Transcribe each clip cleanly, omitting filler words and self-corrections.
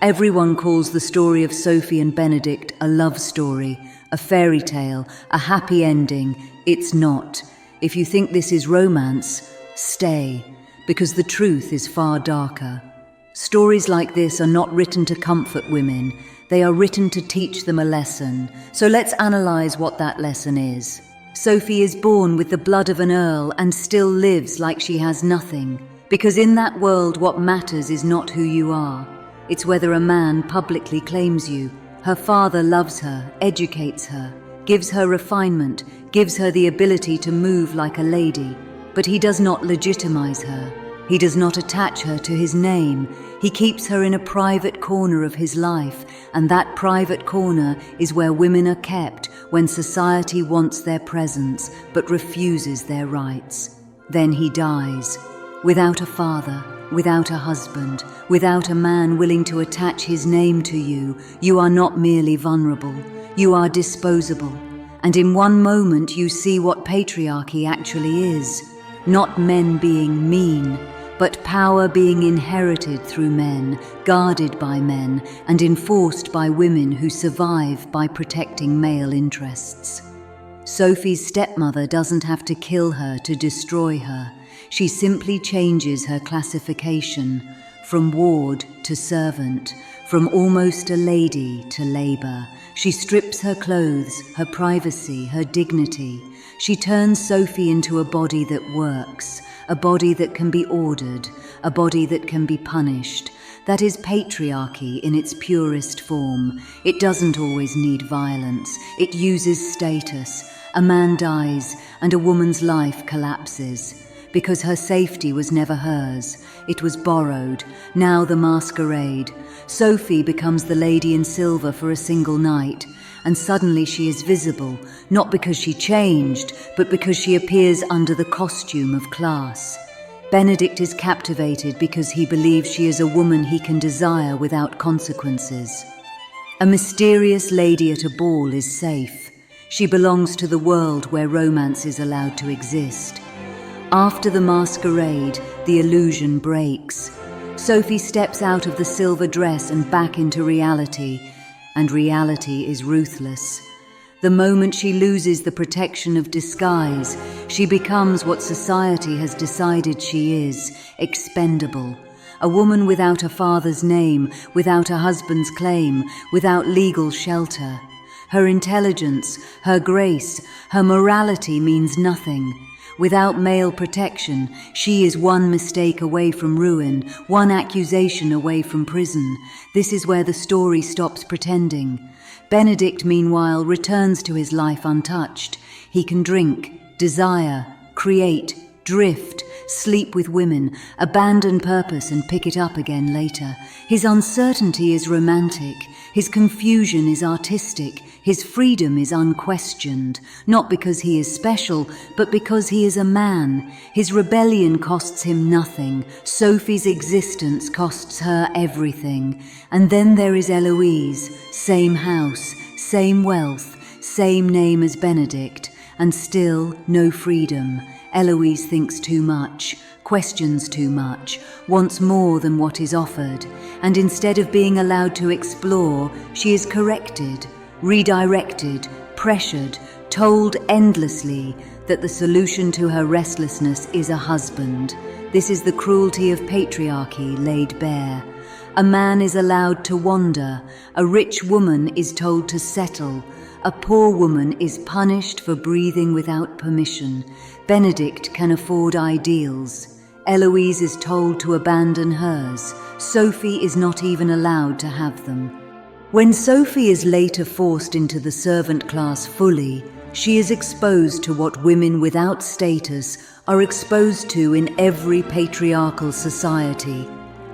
Everyone calls the story of Sophie and Benedict a love story, a fairy tale, a happy ending. It's not. If you think this is romance, stay, because the truth is far darker. Stories like this are not written to comfort women. They are written to teach them a lesson. So let's analyze what that lesson is. Sophie is born with the blood of an earl and still lives like she has nothing. Because in that world, what matters is not who you are. It's whether a man publicly claims you. Her father loves her, educates her, gives her refinement, gives her the ability to move like a lady. But he does not legitimize her. He does not attach her to his name. He keeps her in a private corner of his life, and that private corner is where women are kept when society wants their presence but refuses their rights. Then he dies, without a father, without a husband, without a man willing to attach his name to you. You are not merely vulnerable, you are disposable. And in one moment you see what patriarchy actually is. Not men being mean, but power being inherited through men, guarded by men, and enforced by women who survive by protecting male interests. Sophie's stepmother doesn't have to kill her to destroy her. She simply changes her classification from ward to servant, from almost a lady to labor. She strips her clothes, her privacy, her dignity. She turns Sophie into a body that works, a body that can be ordered, a body that can be punished. That is patriarchy in its purest form. It doesn't always need violence. It uses status. A man dies and a woman's life collapses. Because her safety was never hers. It was borrowed. Now the masquerade. Sophie becomes the lady in silver for a single night. And suddenly she is visible, not because she changed, but because she appears under the costume of class. Benedict is captivated because he believes she is a woman he can desire without consequences. A mysterious lady at a ball is safe. She belongs to the world where romance is allowed to exist. After the masquerade, the illusion breaks. Sophie steps out of the silver dress and back into reality, and reality is ruthless. The moment she loses the protection of disguise, she becomes what society has decided she is, expendable. A woman without a father's name, without a husband's claim, without legal shelter. Her intelligence, her grace, her morality means nothing. Without male protection, she is one mistake away from ruin, one accusation away from prison. This is where the story stops pretending. Benedict, meanwhile, returns to his life untouched. He can drink, desire, create, drift, sleep with women, abandon purpose and pick it up again later. His uncertainty is romantic. His confusion is artistic. His freedom is unquestioned, not because he is special, but because he is a man. His rebellion costs him nothing. Sophie's existence costs her everything. And then there is Eloise, same house, same wealth, same name as Benedict, and still no freedom. Eloise thinks too much, questions too much, wants more than what is offered, and instead of being allowed to explore, she is corrected, redirected, pressured, told endlessly that the solution to her restlessness is a husband. This is the cruelty of patriarchy laid bare. A man is allowed to wander, a rich woman is told to settle, a poor woman is punished for breathing without permission. Benedict can afford ideals. Eloise is told to abandon hers. Sophie is not even allowed to have them. When Sophie is later forced into the servant class fully, she is exposed to what women without status are exposed to in every patriarchal society: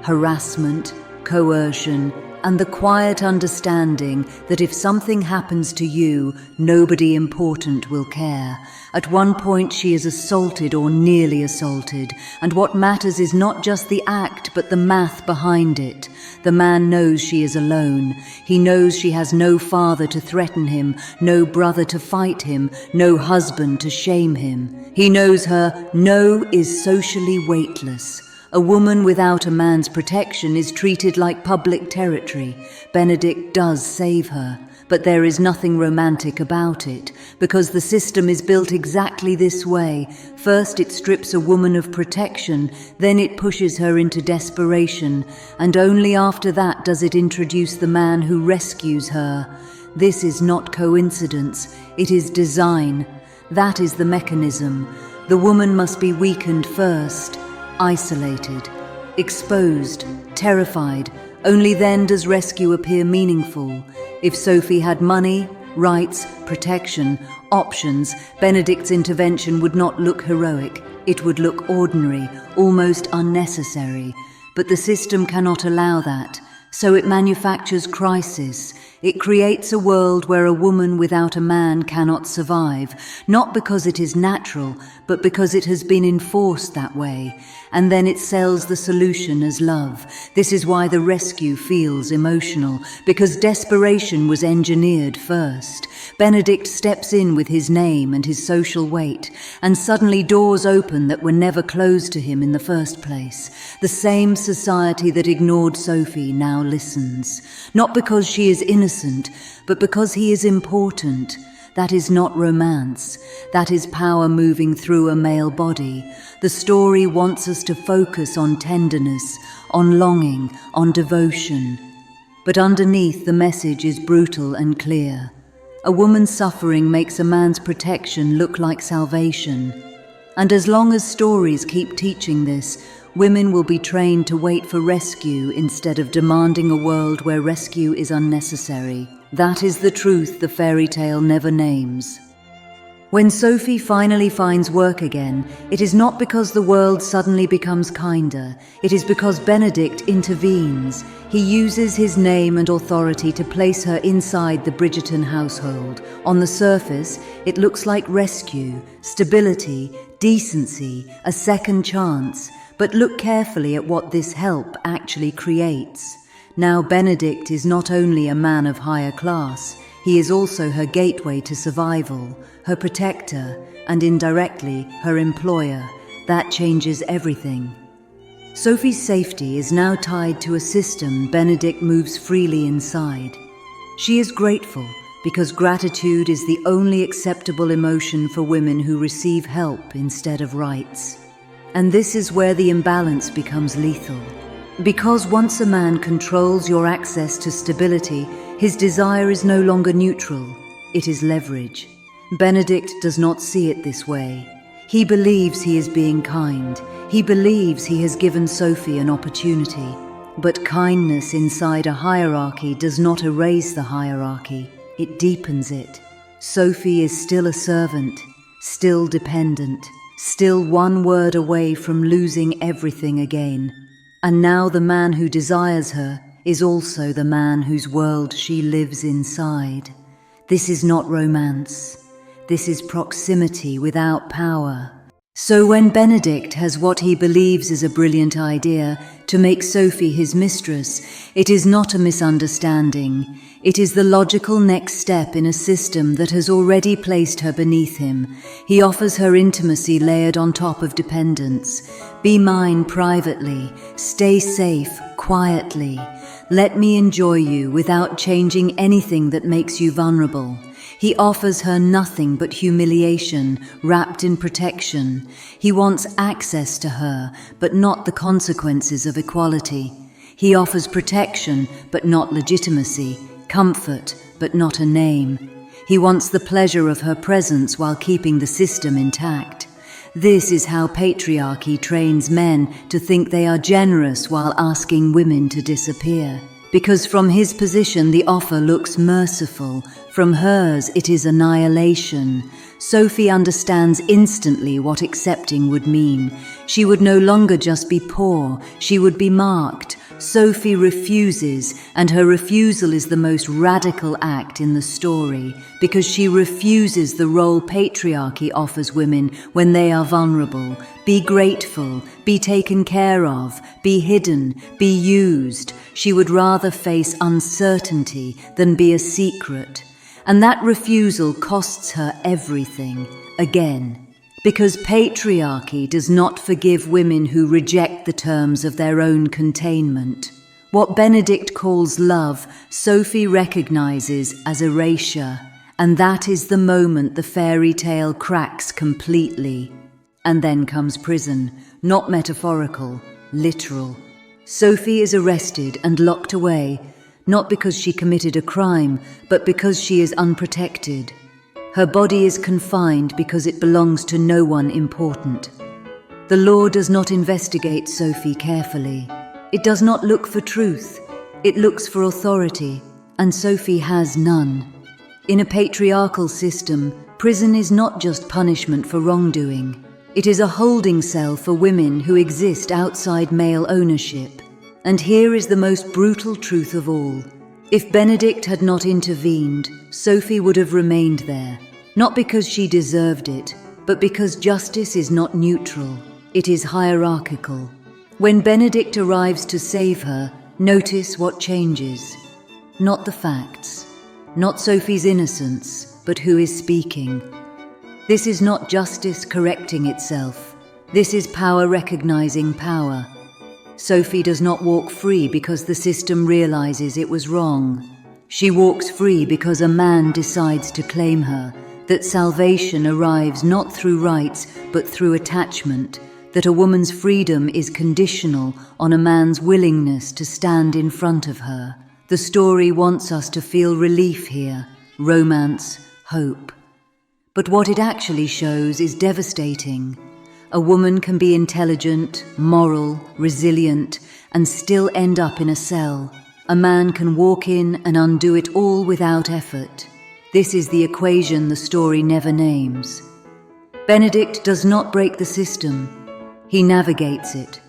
harassment, coercion, and the quiet understanding that if something happens to you, nobody important will care. At one point she is assaulted or nearly assaulted, and what matters is not just the act but the math behind it. The man knows she is alone. He knows she has no father to threaten him, no brother to fight him, no husband to shame him. He knows her no is socially weightless. A woman without a man's protection is treated like public territory. Benedict does save her, but there is nothing romantic about it, because the system is built exactly this way. First it strips a woman of protection, then it pushes her into desperation, and only after that does it introduce the man who rescues her. This is not coincidence, it is design. That is the mechanism. The woman must be weakened first, isolated, exposed, terrified. Only then does rescue appear meaningful. If Sophie had money, rights, protection, options, Benedict's intervention would not look heroic. It would look ordinary, almost unnecessary. But the system cannot allow that, so it manufactures crisis. It creates a world where a woman without a man cannot survive, not because it is natural, but because it has been enforced that way. And then it sells the solution as love. This is why the rescue feels emotional, because desperation was engineered first. Benedict steps in with his name and his social weight, and suddenly doors open that were never closed to him in the first place. The same society that ignored Sophie now listens, not because she is innocent, but because he is important. That is not romance. That is power moving through a male body. The story wants us to focus on tenderness, on longing, on devotion. But underneath, the message is brutal and clear. A woman's suffering makes a man's protection look like salvation. And as long as stories keep teaching this, women will be trained to wait for rescue instead of demanding a world where rescue is unnecessary. That is the truth the fairy tale never names. When Sophie finally finds work again, it is not because the world suddenly becomes kinder. It is because Benedict intervenes. He uses his name and authority to place her inside the Bridgerton household. On the surface, it looks like rescue, stability, decency, a second chance. But look carefully at what this help actually creates. Now Benedict is not only a man of higher class, he is also her gateway to survival, her protector, and indirectly her employer. That changes everything. Sophie's safety is now tied to a system Benedict moves freely inside. She is grateful because gratitude is the only acceptable emotion for women who receive help instead of rights. And this is where the imbalance becomes lethal. Because once a man controls your access to stability, his desire is no longer neutral, it is leverage. Benedict does not see it this way. He believes he is being kind. He believes he has given Sophie an opportunity. But kindness inside a hierarchy does not erase the hierarchy, it deepens it. Sophie is still a servant, still dependent, still one word away from losing everything again. And now the man who desires her is also the man whose world she lives inside. This is not romance. This is proximity without power. So when Benedict has what he believes is a brilliant idea to make Sophie his mistress, it is not a misunderstanding. It is the logical next step in a system that has already placed her beneath him. He offers her intimacy layered on top of dependence. Be mine privately. Stay safe, quietly. Let me enjoy you without changing anything that makes you vulnerable. He offers her nothing but humiliation, wrapped in protection. He wants access to her, but not the consequences of equality. He offers protection, but not legitimacy, comfort, but not a name. He wants the pleasure of her presence while keeping the system intact. This is how patriarchy trains men to think they are generous while asking women to disappear. Because from his position the offer looks merciful, from hers it is annihilation. Sophie understands instantly what accepting would mean. She would no longer just be poor, she would be marked. Sophie refuses, and her refusal is the most radical act in the story, because she refuses the role patriarchy offers women when they are vulnerable. Be grateful, be taken care of, be hidden, be used. She would rather face uncertainty than be a secret. And that refusal costs her everything, again. Because patriarchy does not forgive women who reject the terms of their own containment. What Benedict calls love, Sophie recognizes as erasure, and that is the moment the fairy tale cracks completely. And then comes prison, not metaphorical, literal. Sophie is arrested and locked away, not because she committed a crime, but because she is unprotected. Her body is confined because it belongs to no one important. The law does not investigate Sophie carefully. It does not look for truth. It looks for authority, and Sophie has none. In a patriarchal system, prison is not just punishment for wrongdoing. It is a holding cell for women who exist outside male ownership. And here is the most brutal truth of all. If Benedict had not intervened, Sophie would have remained there. Not because she deserved it, but because justice is not neutral. It is hierarchical. When Benedict arrives to save her, notice what changes. Not the facts, not Sophie's innocence, but who is speaking. This is not justice correcting itself. This is power recognizing power. Sophie does not walk free because the system realizes it was wrong. She walks free because a man decides to claim her, that salvation arrives not through rights but through attachment, that a woman's freedom is conditional on a man's willingness to stand in front of her. The story wants us to feel relief here, romance, hope. But what it actually shows is devastating. A woman can be intelligent, moral, resilient, and still end up in a cell. A man can walk in and undo it all without effort. This is the equation the story never names. Benedict does not break the system. He navigates it.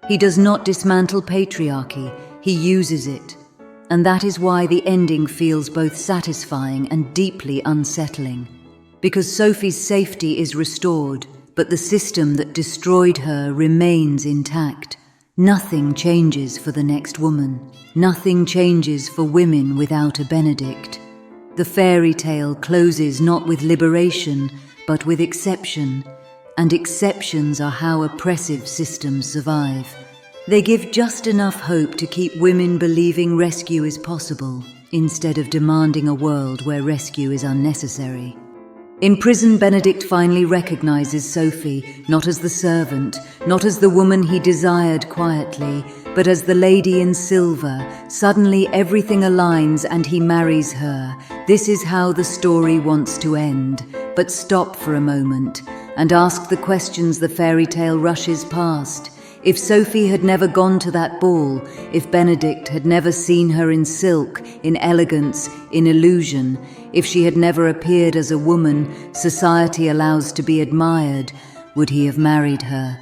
He does not dismantle patriarchy. He uses it. And that is why the ending feels both satisfying and deeply unsettling. Because Sophie's safety is restored, but the system that destroyed her remains intact. Nothing changes for the next woman. Nothing changes for women without a Benedict. The fairy tale closes not with liberation, but with exception. And exceptions are how oppressive systems survive. They give just enough hope to keep women believing rescue is possible, instead of demanding a world where rescue is unnecessary. In prison, Benedict finally recognizes Sophie, not as the servant, not as the woman he desired quietly, but as the lady in silver. Suddenly everything aligns and he marries her. This is how the story wants to end. But stop for a moment and ask the questions the fairy tale rushes past. If Sophie had never gone to that ball, if Benedict had never seen her in silk, in elegance, in illusion, if she had never appeared as a woman society allows to be admired, would he have married her?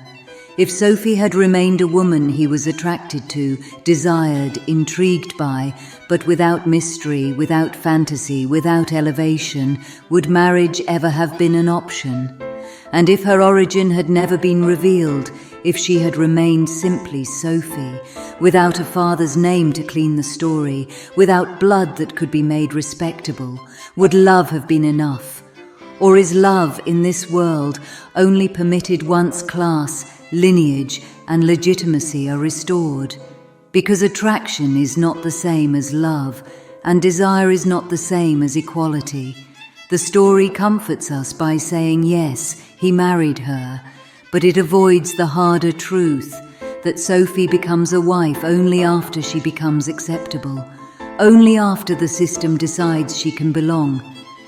If Sophie had remained a woman he was attracted to, desired, intrigued by, but without mystery, without fantasy, without elevation, would marriage ever have been an option? And if her origin had never been revealed, if she had remained simply Sophie, without a father's name to clean the story, without blood that could be made respectable, would love have been enough? Or is love in this world only permitted once class, lineage, and legitimacy are restored? Because attraction is not the same as love, and desire is not the same as equality. The story comforts us by saying, yes, he married her, but it avoids the harder truth that Sophie becomes a wife only after she becomes acceptable, only after the system decides she can belong.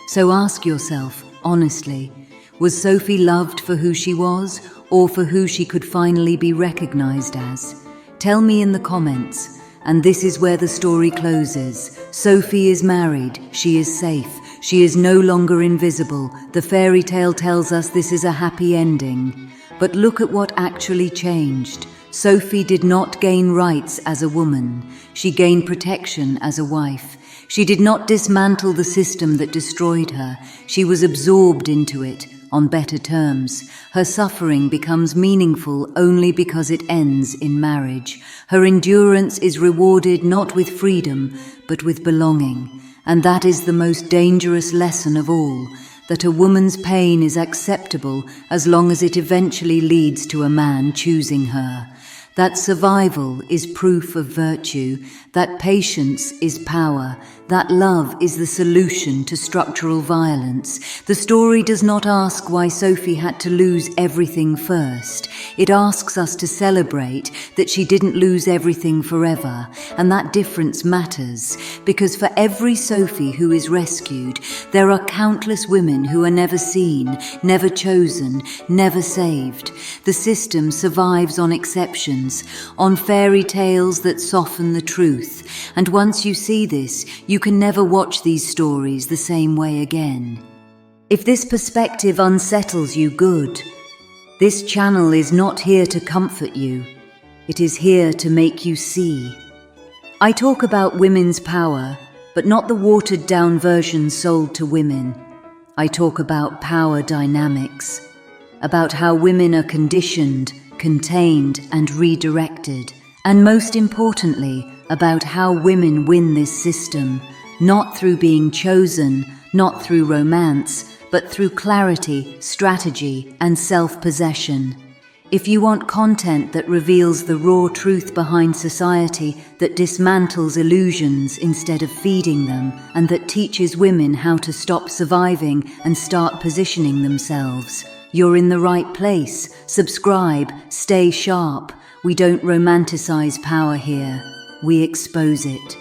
So ask yourself, honestly, was Sophie loved for who she was, or for who she could finally be recognized as? Tell me in the comments. And this is where the story closes. Sophie is married, she is safe, she is no longer invisible. The fairy tale tells us this is a happy ending. But look at what actually changed. Sophie did not gain rights as a woman. She gained protection as a wife. She did not dismantle the system that destroyed her. She was absorbed into it on better terms. Her suffering becomes meaningful only because it ends in marriage. Her endurance is rewarded not with freedom, but with belonging. And that is the most dangerous lesson of all, that a woman's pain is acceptable as long as it eventually leads to a man choosing her, that survival is proof of virtue, that patience is power, that love is the solution to structural violence. The story does not ask why Sophie had to lose everything first. It asks us to celebrate that she didn't lose everything forever, and that difference matters, because for every Sophie who is rescued, there are countless women who are never seen, never chosen, never saved. The system survives on exceptions, on fairy tales that soften the truth, and once you see this, you can never watch these stories the same way again. If this perspective unsettles you, good. This channel is not here to comfort you. It is here to make you see. I talk about women's power, but not the watered-down version sold to women. I talk about power dynamics, about how women are conditioned, contained, and redirected, and most importantly, about how women win this system, not through being chosen, not through romance, but through clarity, strategy, and self-possession. If you want content that reveals the raw truth behind society, that dismantles illusions instead of feeding them, and that teaches women how to stop surviving and start positioning themselves, you're in the right place. Subscribe, stay sharp. We don't romanticize power here. We expose it.